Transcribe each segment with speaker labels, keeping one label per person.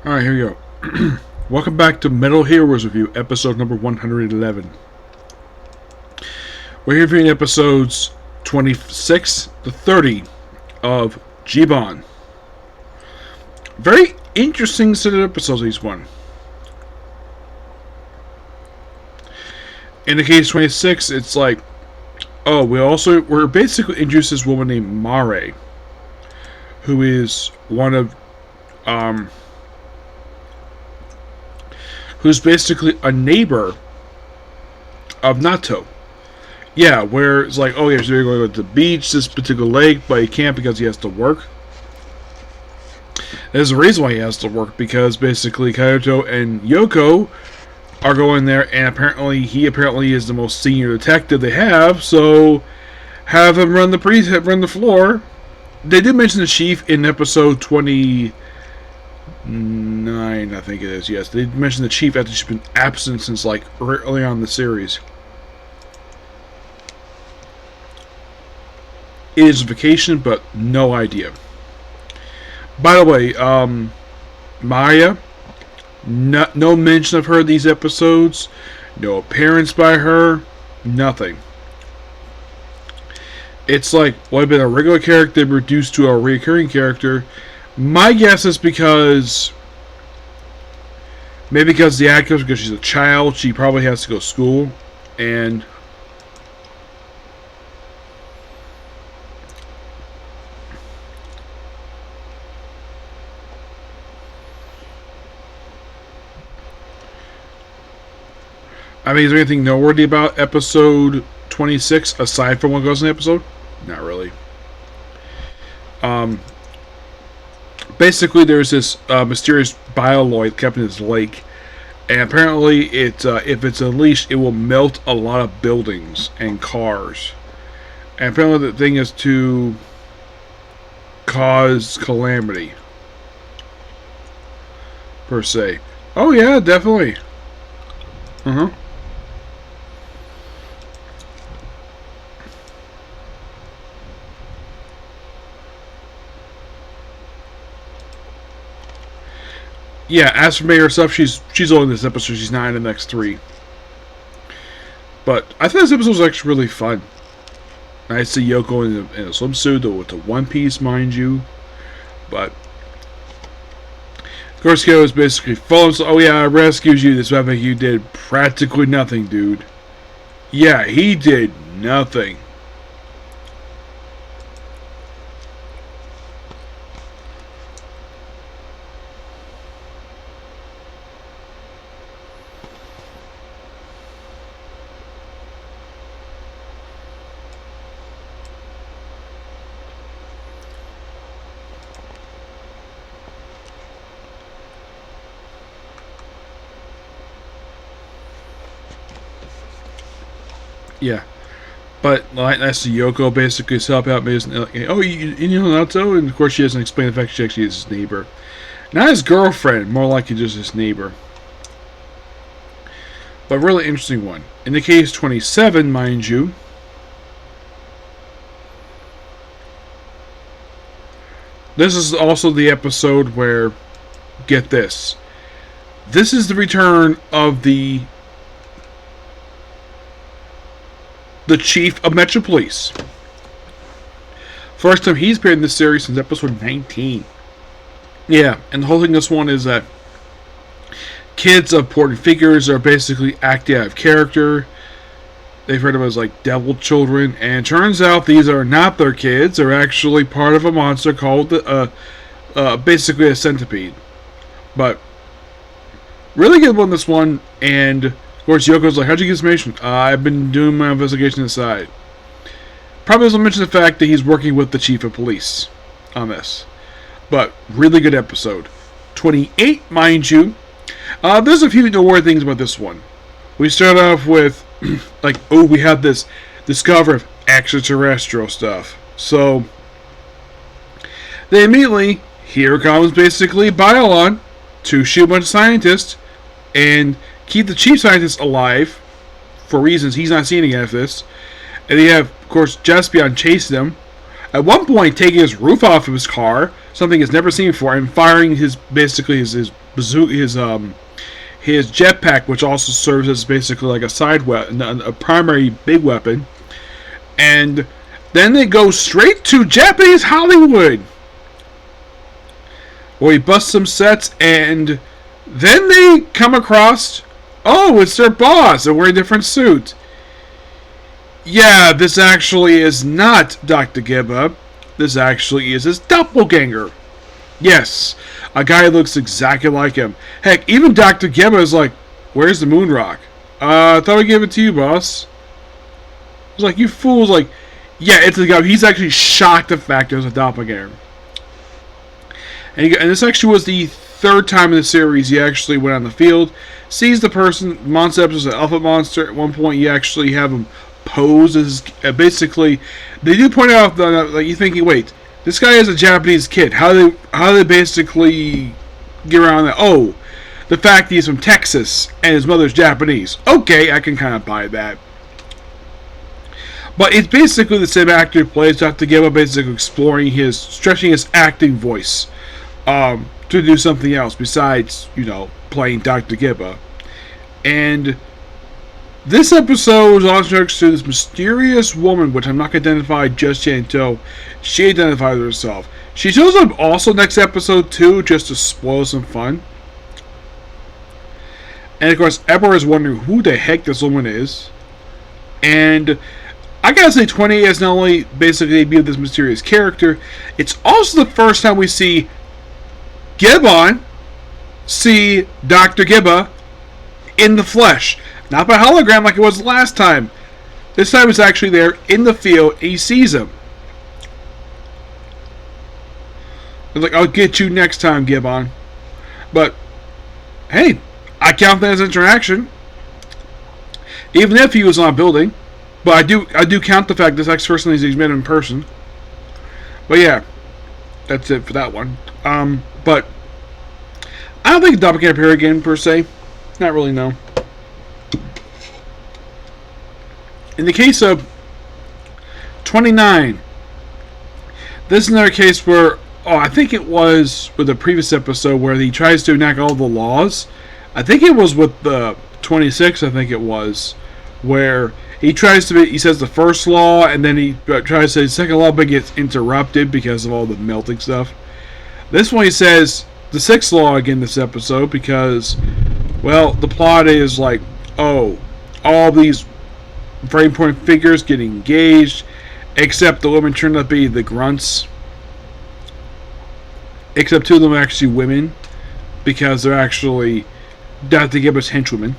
Speaker 1: Alright, here we go. Welcome back to Metal Heroes Review, episode number 111. We're here reviewing episodes 26 to 30 of Jiban. Very interesting set of episodes, each one. In the case 26, it's like, oh, we're basically introduced this woman named Mare, who is one of, who's basically a neighbor of Nato. Yeah, where it's like, oh yeah, so you're going to go to the beach, this particular lake, but he can't because he has to work. There's a reason why he has to work, because basically Kyoto and Yoko are going there, and he apparently is the most senior detective they have, so have him run the floor. They did mention the chief in episode 29, I think it is, yes. They mentioned the chief after she's been absent since like early on in the series. It is a vacation, but no idea. By the way, Maya, no mention of her in these episodes, no appearance by her, nothing. It's like, well, I've been a regular character reduced to a recurring character. My guess is maybe because the actress, because she's a child, she probably has to go to school, and I mean, is there anything noteworthy about episode 26 aside from what goes in the episode? Not really. Basically, there's this mysterious bioloid kept in this lake, and apparently, if it's unleashed, it will melt a lot of buildings and cars. And apparently, the thing is to cause calamity, per se. Oh yeah, definitely. Uh huh. Yeah, as for May herself, she's only in this episode. She's not in the next three. But I think this episode was actually really fun. I see Yoko in a swimsuit with the one piece, mind you. But Gorsko is basically full. Oh yeah, I rescued you. This weapon you did practically nothing, dude. Yeah, he did nothing. Yeah. But that's the Yoko basically help out. Oh, you know Nato, and of course she doesn't explain the fact she actually is his neighbor, not his girlfriend, more likely just his neighbor. But really interesting one. In the case 27, mind you, this is also the episode where, get this, this is the return of the chief of Metro Police. First time he's appeared in this series since episode 19. Yeah, and the whole thing in this one is that kids of important figures are basically acting out of character. They've heard of them as like devil children, and it turns out these are not their kids. They're actually part of a monster called basically a centipede. But really good one, this one. And of course, Yoko's like, how'd you get this information? I've been doing my investigation inside. Probably doesn't mention the fact that he's working with the chief of police on this. But really good episode. 28, mind you. There's a few noteworthy things about this one. We start off with, like, oh, we have this discovery of extraterrestrial stuff. So, they immediately, here comes basically Biolon to shoot a bunch of scientists and keep the chief scientist alive for reasons he's not seeing after this. And they have, of course, Jaspion chasing them. At one point, taking his roof off of his car, something he's never seen before, and firing his bazooka, his jetpack, which also serves as basically like a side weapon, a primary big weapon. And then they go straight to Japanese Hollywood, where he busts some sets, and then they come across, oh, it's their boss, and wearing different suits. Yeah, this actually is not Dr. Giba. This actually is his doppelganger. Yes, a guy who looks exactly like him. Heck, even Dr. Giba is like, where's the moon rock? I thought I gave it to you, boss. It's like, you fools, like, yeah, it's the guy. He's actually shocked the fact there's a doppelganger. And this actually was the third time in the series he actually went on the field, sees the person, monster episodes an alpha monster. At one point, you actually have him pose as, basically, they do point out that, like, you're thinking, wait, this guy is a Japanese kid. How do they basically get around that? Oh, the fact he's from Texas and his mother's Japanese. Okay, I can kind of buy that. But it's basically the same actor who plays Dr. Giba, basically stretching his acting voice to do something else besides, playing Dr. Giba. And this episode was also introduced to this mysterious woman, which I'm not going to identify just yet until she identifies herself. She shows up also next episode too, just to spoil some fun. And of course, everyone is wondering who the heck this woman is. And I gotta say, 28 has not only basically debuted this mysterious character, it's also the first time we see Jiban see Dr. Giba in the flesh. Not by hologram like it was last time. This time it's actually there in the field and he sees him. It's like, I'll get you next time, Jiban. But, hey, I count that as interaction. Even if he was on a building. But I do count the fact this next person he's met in person. But yeah, that's it for that one. But I don't think Doppelganger appear again per se. Not really, no. In the case of 29, this is another case where, I think it was with the previous episode where he tries to enact all the laws. I think it was with the 26, I think it was, where he says the first law, and then he tries to say the second law, but gets interrupted because of all the melting stuff. This one he says the sixth law again this episode because, well, the plot is like, oh, all these very important figures get engaged, except the women turn out to be the grunts. Except two of them are actually women, because they're actually Dr. Giba's henchwomen.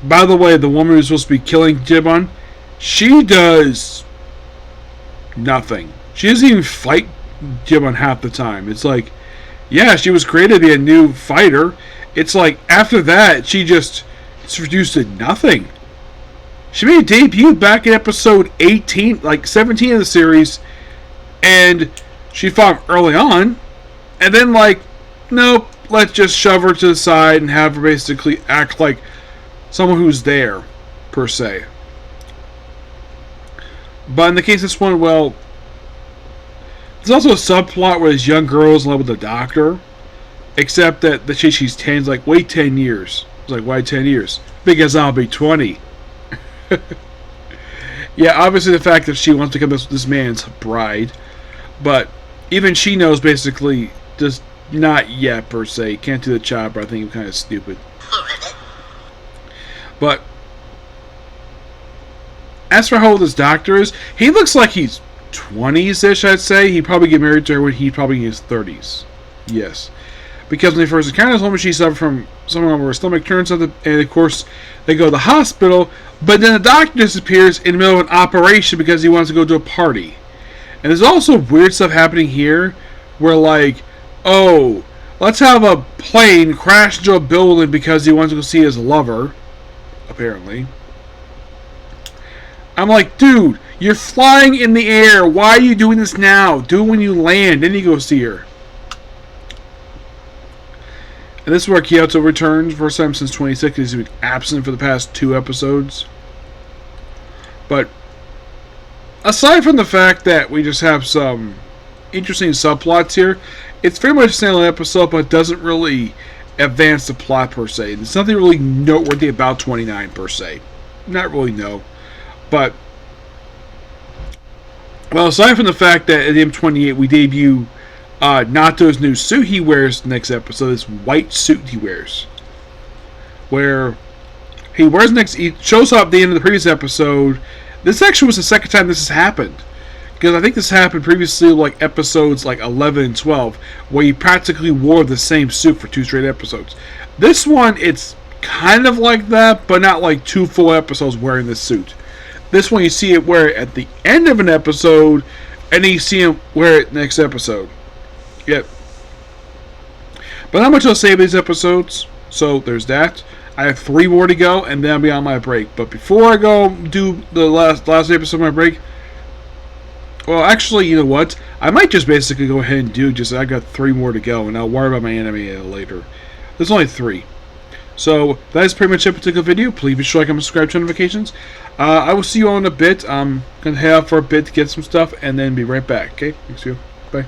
Speaker 1: By the way, the woman who's supposed to be killing Jiban, she does nothing. She doesn't even fight Jiban half the time. It's like, yeah, she was created to be a new fighter. It's like, after that, it's reduced to nothing. She made a debut back in episode 18, like 17 of the series, and she fought early on, and then like, nope, let's just shove her to the side and have her basically act like someone who's there, per se. But in the case of this one, well, there's also a subplot where this young girl is in love with the doctor, except that she's 10, is like, wait 10 years. It's like, why 10 years? Because I'll be 20. Yeah, obviously the fact that she wants to become this man's bride, but even she knows basically just not yet per se. Can't do the job, but I think it's kind of stupid. But as for how old this doctor is, he looks like he's 20s-ish, I'd say. He'd probably get married to her when he'd probably in his 30s. Yes. Because when they first encountered this woman, she suffered from something where her stomach turns something, and of course, they go to the hospital, but then the doctor disappears in the middle of an operation because he wants to go to a party. And there's also weird stuff happening here, where like, oh, let's have a plane crash into a building because he wants to go see his lover, apparently. I'm like, dude, you're flying in the air. Why are you doing this now? Do it when you land. Then you go see her. And this is where Kyoto returns. First time since 26. He's been absent for the past 2 episodes. But aside from the fact that we just have some interesting subplots here. It's very much a standalone episode, but doesn't really advance the plot per se. There's nothing really noteworthy about 29 per se. Not really, no. But, well, aside from the fact that at the M28 we debut Nato's new suit he wears next episode, this white suit he wears. Where he wears next, he shows up at the end of the previous episode. This actually was the second time this has happened. Because I think this happened previously, like episodes like 11 and 12, where he practically wore the same suit for 2 straight episodes. This one, it's kind of like that, but not like 2 full episodes wearing this suit. This one, you see it wear it at the end of an episode, and then you see him wear it next episode. Yep. But not much I'll say about these episodes, so there's that. I have 3 more to go, and then I'll be on my break. But before I go do the last episode of my break, well, actually, you know what? I might just basically go ahead and do I got 3 more to go, and I'll worry about my anime later. There's only 3. So, that is pretty much it for particular video. Please be sure to like and subscribe to notifications. I will see you all in a bit. I'm going to head out for a bit to get some stuff, and then be right back. Okay? Thanks, you. Bye.